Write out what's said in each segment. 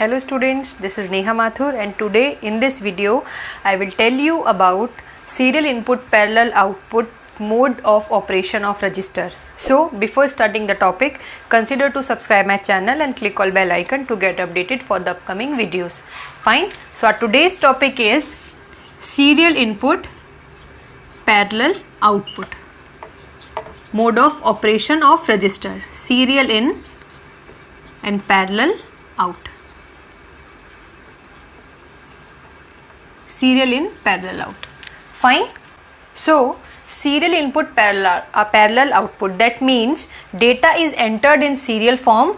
Hello students, this is Neha Mathur and today in this video I will tell you about serial input parallel output mode of operation of register. So before starting the topic, consider to subscribe my channel and click on bell icon to get updated for the upcoming videos. Fine. So our today's topic is serial input parallel output mode of operation of register. Serial in and parallel out. Serial in, parallel out. Fine. So serial input parallel output, that means data is entered in serial form,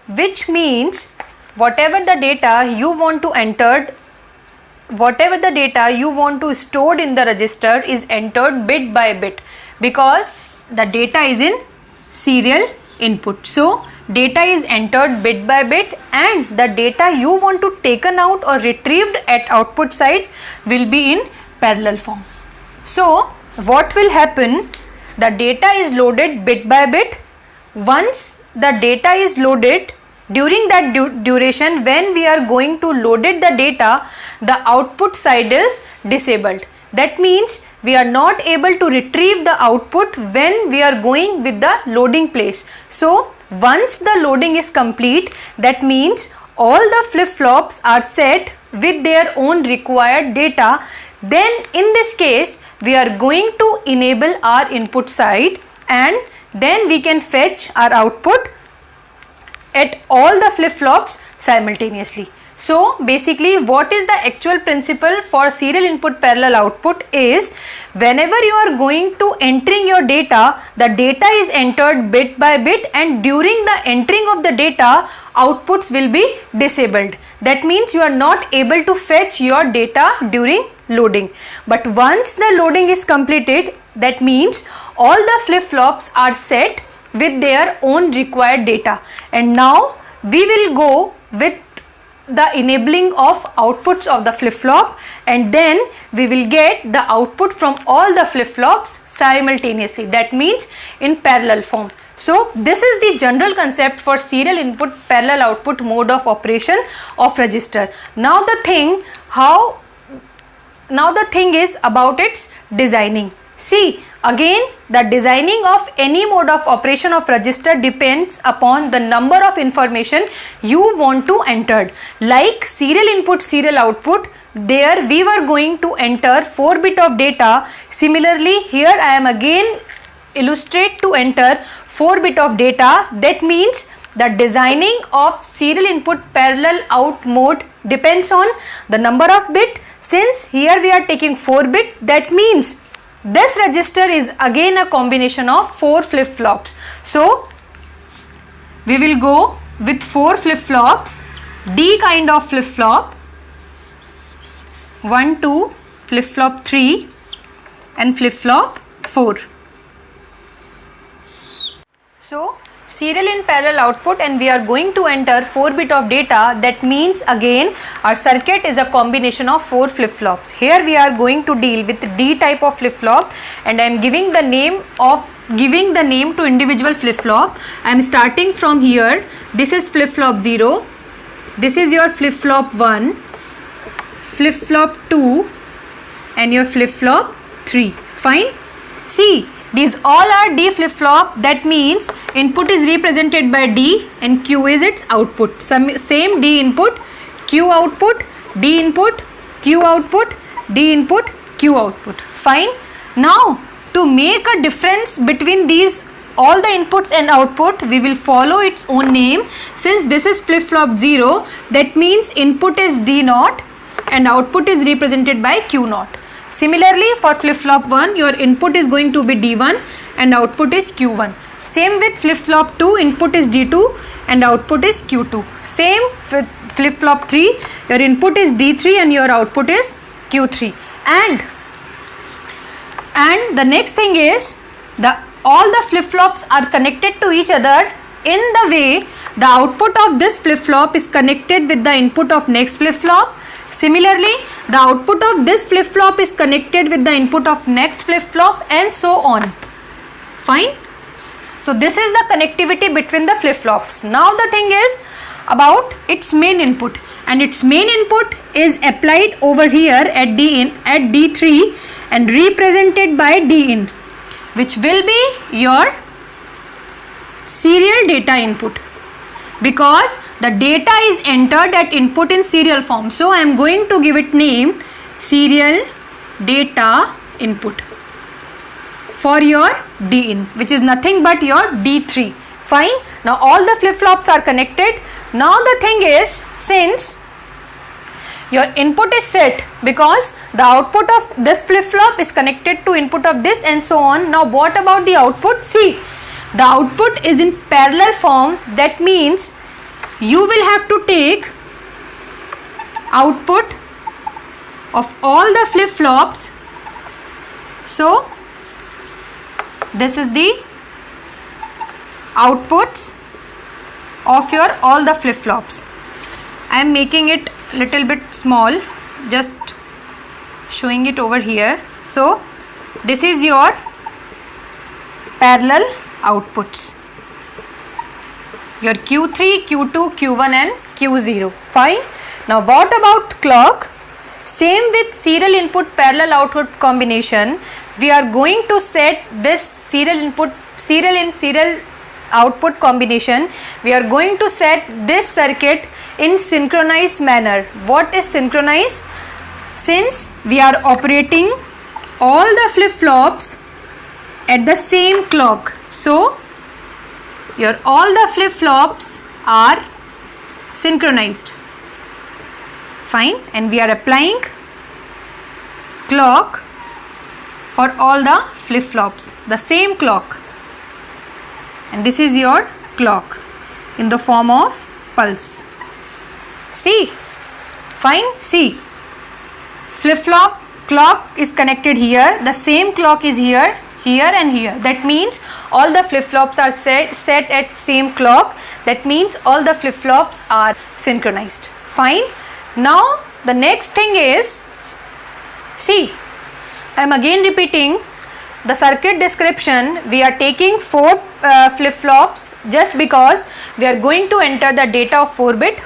which means whatever the data you want to enter, whatever the data you want to store in the register is entered bit by bit, because the data is in serial input. So data is entered bit by bit and the data you want to taken out or retrieved at output side will be in parallel form. So what will happen? The data is loaded bit by bit. Once the data is loaded, during that duration when we are going to loaded the data, the output side is disabled. That means we are not able to retrieve the output when we are going with the loading place. So once the loading is complete, that means all the flip-flops are set with their own required data. Then in this case we are going to enable our input side and then we can fetch our output at all the flip-flops simultaneously. So basically what is the actual principle for serial input parallel output is, whenever you are going to entering your data, the data is entered bit by bit and during the entering of the data, outputs will be disabled. That means you are not able to fetch your data during loading. But once the loading is completed, that means all the flip-flops are set with their own required data. And now we will go with the enabling of outputs of the flip-flop and then we will get the output from all the flip-flops simultaneously, that means in parallel form. So this is the general concept for serial input parallel output mode of operation of register. Now the thing is about its designing. See, again the designing of any mode of operation of register depends upon the number of information you want to enter. Like serial input, serial output, there we were going to enter 4 bit of data. Similarly here I am again illustrate to enter 4 bit of data. That means the designing of serial input parallel out mode depends on the number of bit. Since here we are taking 4 bit, that means this register is again a combination of 4 flip-flops. So we will go with 4 flip-flops, D kind of flip-flop, 1, 2, flip-flop 3 and flip-flop 4. So serial in parallel output and we are going to enter 4 bit of data. That means again our circuit is a combination of 4 flip-flops. Here we are going to deal with D type of flip-flop and I am giving the name to individual flip-flop. I am starting from here. This is flip-flop 0, this is your flip-flop 1, flip-flop 2 and your flip-flop 3. Fine. See, these all are D flip-flop. That means input is represented by D and Q is its output. Same D input, Q output, D input, Q output, D input, Q output. Fine. Now to make a difference between these all the inputs and output, we will follow its own name. Since this is flip-flop 0, that means input is D0 and output is represented by Q0. Similarly for flip-flop 1, your input is going to be D1 and output is Q1. Same with flip-flop 2, input is D2 and output is Q2. Same with flip-flop 3, your input is D3 and your output is Q3. And the next thing is all the flip-flops are connected to each other in the way the output of this flip-flop is connected with the input of next flip-flop. Similarly, the output of this flip-flop is connected with the input of next flip-flop and so on. Fine. So this is the connectivity between the flip-flops. Now the thing is, about its main input, and its main input is applied over here at D3 and represented by D in, which will be your serial data input, because the data is entered at input in serial form. So I am going to give it name serial data input for your D in, which is nothing but your D3. Fine. Now all the flip-flops are connected. Now the thing is, since your input is set, because the output of this flip-flop is connected to input of this and so on. Now what about the output? See, the output is in parallel form. That means you will have to take output of all the flip-flops. So this is the outputs of your all the flip-flops. I am making it little bit small, just showing it over here. So this is your parallel outputs, your Q3, Q2, Q1 and Q0. Fine. Now what about clock? Same with serial input parallel output combination, we are going to set this serial output combination, we are going to set this circuit in synchronized manner. What is synchronized? Since we are operating all the flip-flops at the same clock, so your all the flip-flops are synchronized. Fine. And we are applying clock for all the flip-flops, the same clock, and this is your clock in the form of pulse. See, fine. See, flip-flop clock is connected here, the same clock is here, here and here. That means all the flip-flops are set at same clock. That means all the flip-flops are synchronized. Fine. Now the next thing is, see, I am again repeating the circuit description. We are taking 4 flip-flops just because we are going to enter the data of 4-bit.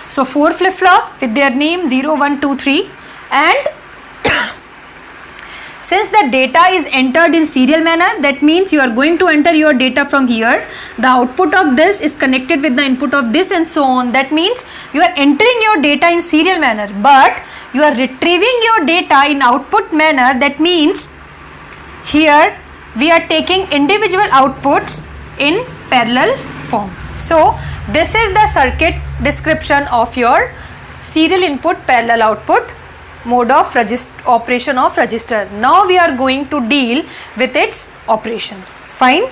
So 4 flip-flop with their name 0, 1, 2, 3, and since the data is entered in serial manner, that means you are going to enter your data from here. The output of this is connected with the input of this and so on. That means you are entering your data in serial manner, but you are retrieving your data in output manner. That means here we are taking individual outputs in parallel form. So this is the circuit description of your serial input parallel output mode of operation of register. Now we are going to deal with its operation. Fine.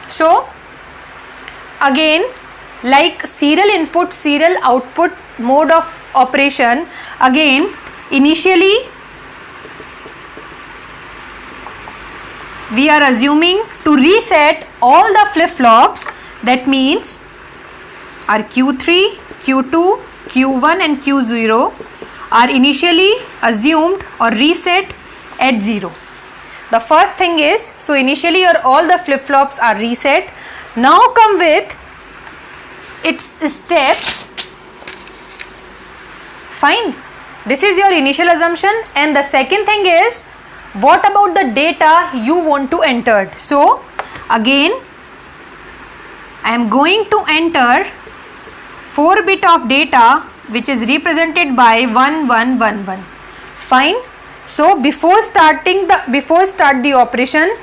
So again, like serial input serial output mode of operation, again initially we are assuming to reset all the flip-flops. That means our Q3, Q2, Q1 and Q0 are initially assumed or reset at 0. The first thing is, so initially your all the flip-flops are reset. Now come with its steps. Fine. This is your initial assumption, and the second thing is, what about the data you want to enter? So again I am going to enter 4-bit of data which is represented by 1111. Fine. So before start the operation,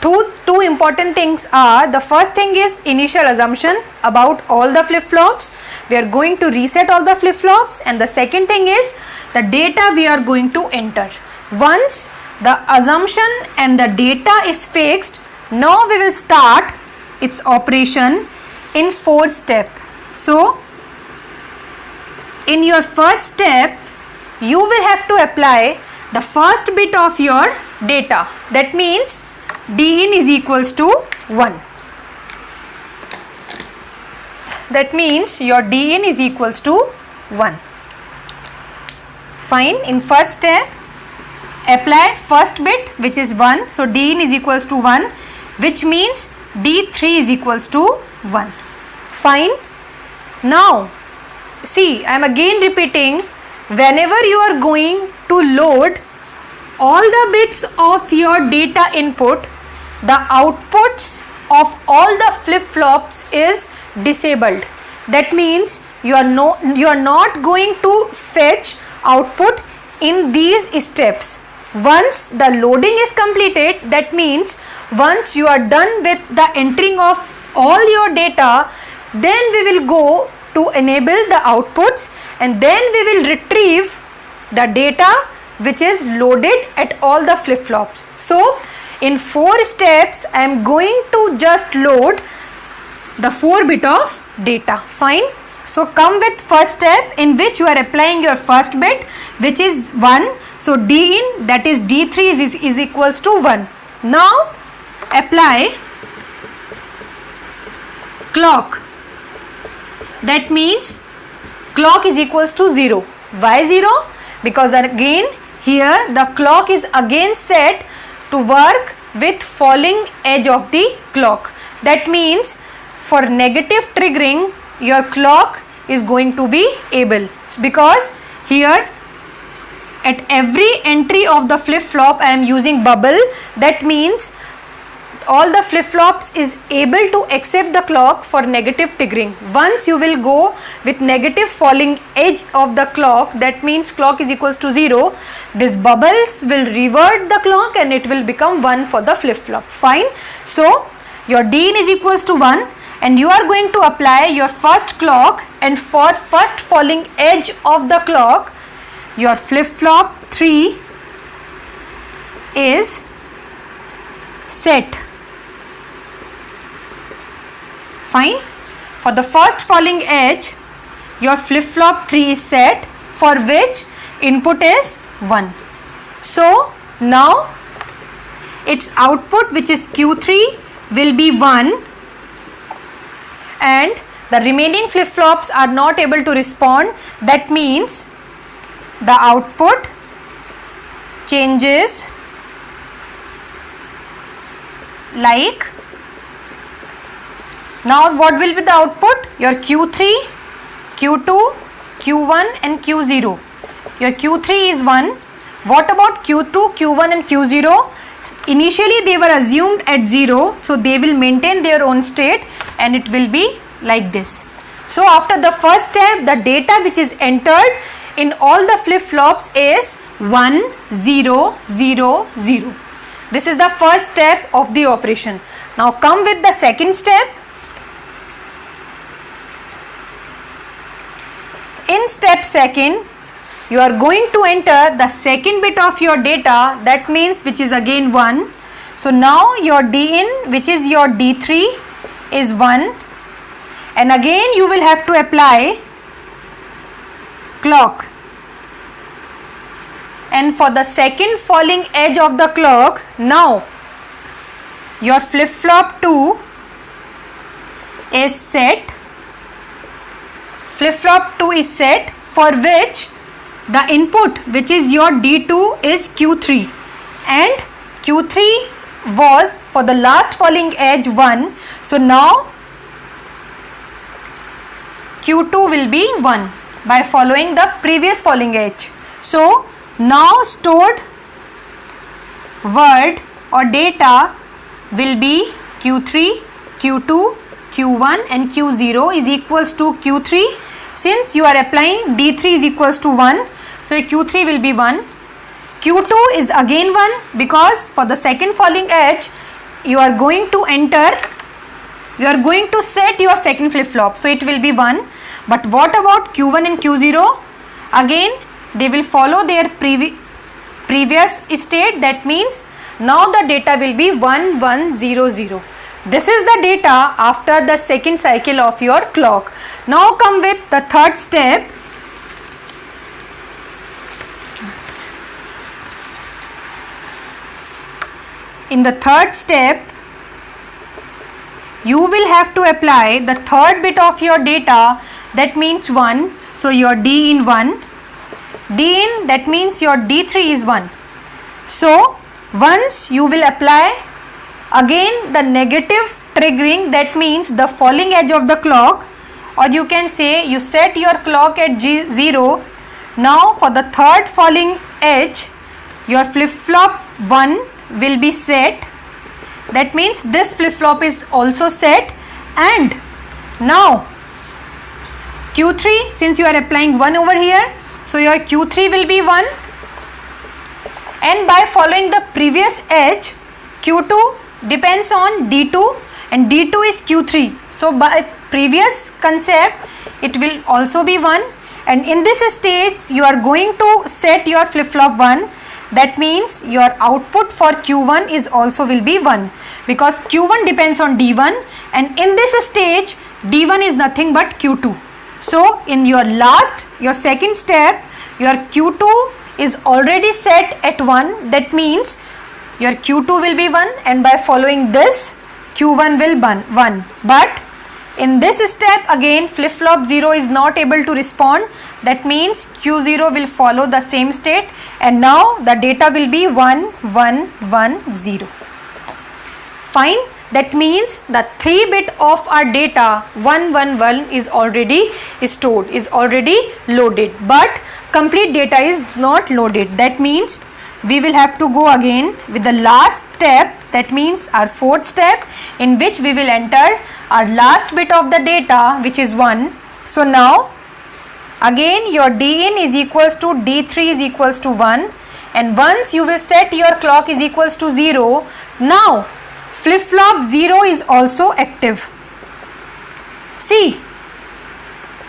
two important things are, the first thing is initial assumption about all the flip-flops. We are going to reset all the flip-flops, and the second thing is the data we are going to enter. Once the assumption and the data is fixed, now we will start its operation in 4 steps. So in your first step, you will have to apply the first bit of your data. That means D in is equals to 1. That means your D in is equals to 1. Fine. In first step, apply first bit which is 1. So D in is equals to 1, which means D3 is equals to 1. Fine. Now see, I am again repeating, whenever you are going to load all the bits of your data input, the outputs of all the flip-flops is disabled. That means you are not going to fetch output in these steps. Once the loading is completed, that means once you are done with the entering of all your data, then we will go to enable the outputs, and then we will retrieve the data which is loaded at all the flip-flops. So in 4 steps I am going to just load the 4-bit of data. Fine. So come with first step, in which you are applying your first bit, which is 1. So D in, that is D3 is equals to 1. Now apply clock. That means clock is equals to 0. Why 0? Because again here the clock is again set to work with falling edge of the clock. That means for negative triggering, your clock is going to be able, because here at every entry of the flip-flop I am using bubble. That means all the flip-flops is able to accept the clock for negative triggering. Once you will go with negative falling edge of the clock, that means clock is equals to 0, these bubbles will revert the clock and it will become 1 for the flip-flop. Fine. So your D in is equals to 1, and you are going to apply your first clock, and for first falling edge of the clock, your flip-flop 3 is set. Fine. For the first falling edge, your flip-flop 3 is set, for which input is 1. So now its output, which is Q3, will be 1, and the remaining flip-flops are not able to respond. That means the output changes like, now what will be the output? Your Q3, Q2, Q1 and Q0. Your Q3 is 1. What about Q2, Q1 and Q0? Initially they were assumed at 0, so they will maintain their own state and it will be like this. So after the first step, the data which is entered in all the flip-flops is 1, 0, 0, 0. This is the first step of the operation. Now come with the second step. In step second, you are going to enter the second bit of your data, that means which is again 1. So now your D in, which is your D3, is 1, and again you will have to apply clock, and for the second falling edge of the clock, now your flip-flop 2 is set. Flip-flop 2 is set, for which the input, which is your D2, is Q3, and Q3 was for the last falling edge 1. So now Q2 will be 1 by following the previous falling edge. So now stored word or data will be Q3, Q2, Q1 and Q0 is equals to Q3. Since you are applying D3 is equals to 1, so Q3 will be 1. Q2 is again 1, because for the second falling edge you are going to enter, you are going to set your second flip-flop, so it will be 1. But what about Q1 and Q0? Again they will follow their previous state. That means now the data will be 1, 1, 0, 0. This is the data after the second cycle of your clock. Now come with the third step. In the third step, you will have to apply the third bit of your data, that means 1. So your D in 1. D in, that means your D3 is 1. So once you will apply again the negative triggering, that means the falling edge of the clock, or you can say you set your clock at 0. Now for the third falling edge, your flip-flop 1 will be set. That means this flip-flop is also set, and now Q3, since you are applying 1 over here, so your Q3 will be 1, and by following the previous edge, Q2 depends on D2 and D2 is Q3. So by previous concept, it will also be 1, and in this stage you are going to set your flip-flop 1. That means your output for Q1 is also will be 1, because Q1 depends on D1, and in this stage D1 is nothing but Q2. So in your second step, your Q2 is already set at 1. That means your Q2 will be 1, and by following this Q1 will be 1. But in this step again flip-flop 0 is not able to respond. That means Q0 will follow the same state, and now the data will be 1 1 1 0. Fine. That means the 3-bit of our data 1 1 1 is already stored, is already loaded, but complete data is not loaded. That means we will have to go again with the last step, that means our fourth step, in which we will enter our last bit of the data, which is 1. So now again your D in is equals to D3 is equals to 1, and once you will set your clock is equals to 0, now flip-flop 0 is also active. See,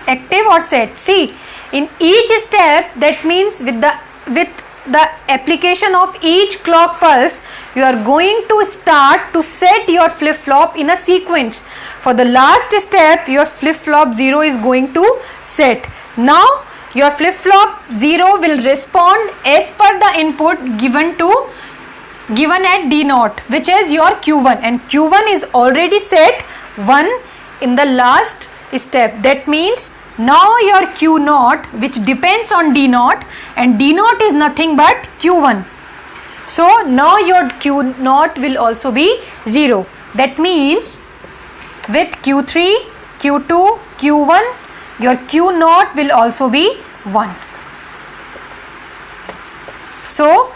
active or set. See, in each step, that means with the application of each clock pulse, you are going to start to set your flip-flop in a sequence. For the last step, your flip-flop 0 is going to set. Now your flip-flop 0 will respond as per the input given at D0, which is your Q1, and Q1 is already set 1 in the last step. That means now your Q0, which depends on D0, and D0 is nothing but Q1. So now your Q0 will also be 0. That means with Q3, Q2, Q1, your Q0 will also be 1. So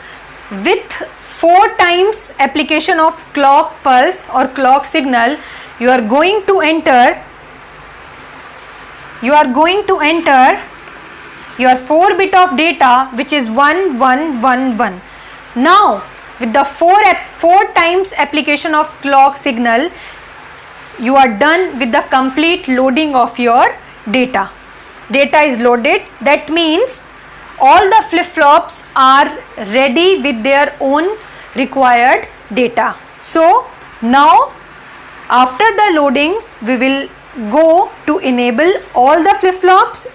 with 4 times application of clock pulse or clock signal, you are going to enter your 4-bit of data, which is 1 1 1 1. Now with the 4 times application of clock signal, you are done with the complete loading of your data. Data is loaded. That means all the flip-flops are ready with their own required data. So now after the loading, we will go to enable all the flip-flops.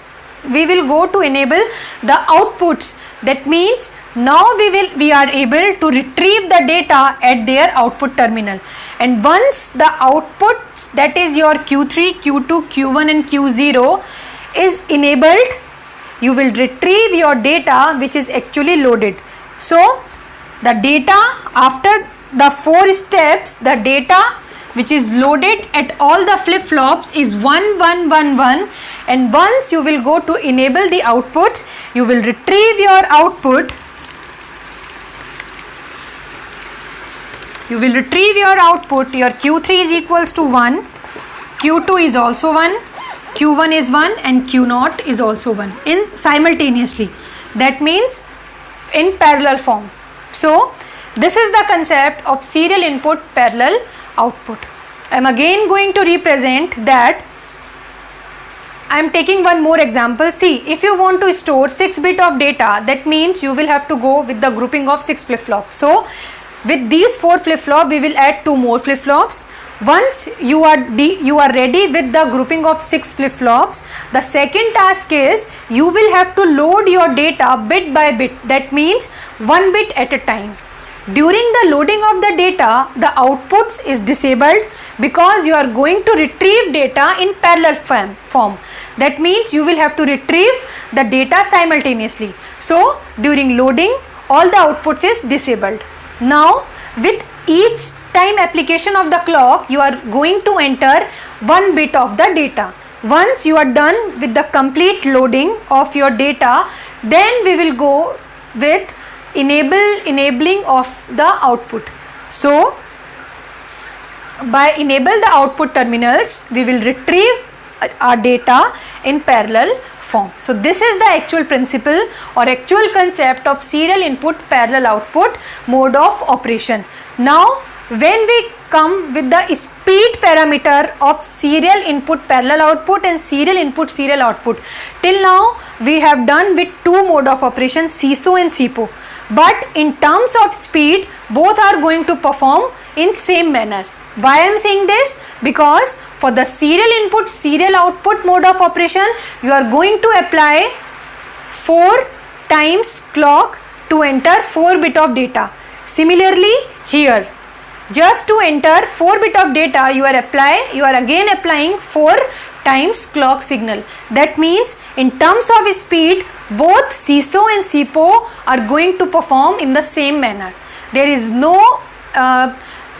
We will go to enable the outputs. That means now we are able to retrieve the data at their output terminal, and once the outputs, that is your Q3, Q2, Q1 and Q0 is enabled, you will retrieve your data which is actually loaded. So the data after the 4 steps, the data which is loaded at all the flip-flops is 1 1 1 1, and once you will go to enable the outputs, you will retrieve your output. You will retrieve your output. Your Q3 is equals to 1, Q2 is also 1, Q1 is 1 and Q0 is also 1 in simultaneously. That means in parallel form. So this is the concept of serial input parallel output. I am again going to represent that. I am taking one more example. See, if you want to store 6-bit of data, that means you will have to go with the grouping of 6 flip-flops. So with these 4 flip-flops, we will add 2 more flip-flops. Once you are ready with the grouping of 6 flip-flops, the second task is you will have to load your data bit by bit. That means 1 bit at a time. During the loading of the data, the outputs is disabled because you are going to retrieve data in parallel form. That means you will have to retrieve the data simultaneously. So during loading, all the outputs is disabled. Now with each time application of the clock, you are going to enter 1 bit of the data. Once you are done with the complete loading of your data, then we will go with enabling of the output. So by enable the output terminals, we will retrieve our data in parallel form. So this is the actual principle or actual concept of serial input parallel output mode of operation. Now when we come with the speed parameter of serial input parallel output and serial input serial output, till now we have done with two mode of operation, CISO and SIPO, but in terms of speed both are going to perform in same manner. Why I am saying this? Because for the serial input serial output mode of operation, you are going to apply 4 times clock to enter 4 bit of data. Similarly here, just to enter 4 bit of data, you are again applying 4 times clock signal. That means in terms of speed, both CISO and SIPO are going to perform in the same manner. There is no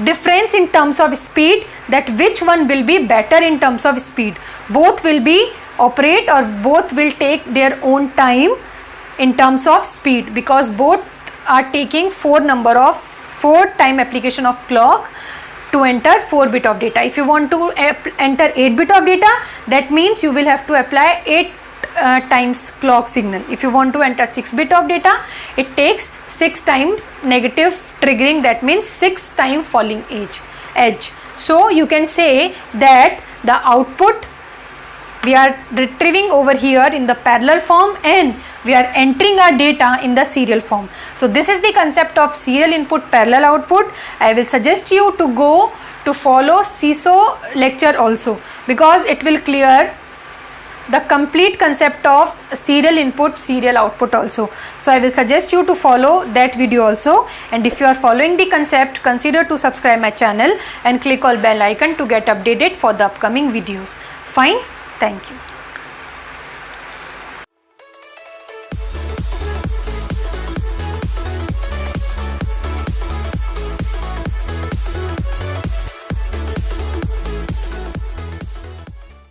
difference in terms of speed, that which one will be better in terms of speed. Both will be operate or both will take their own time in terms of speed, because both are taking 4 time application of clock to enter 4 bit of data. If you want to enter 8 bit of data, that means you will have to apply 8 times clock signal. If you want to enter 6 bit of data, it takes 6 times negative triggering, that means 6 time falling edge. So you can say that the output we are retrieving over here in the parallel form and we are entering our data in the serial form. So this is the concept of serial input parallel output. I will suggest you to go to follow CISO lecture also, because it will clear the complete concept of serial input serial output also. So I will suggest you to follow that video also, and if you are following the concept, consider to subscribe my channel and click on bell icon to get updated for the upcoming videos. Fine, thank you.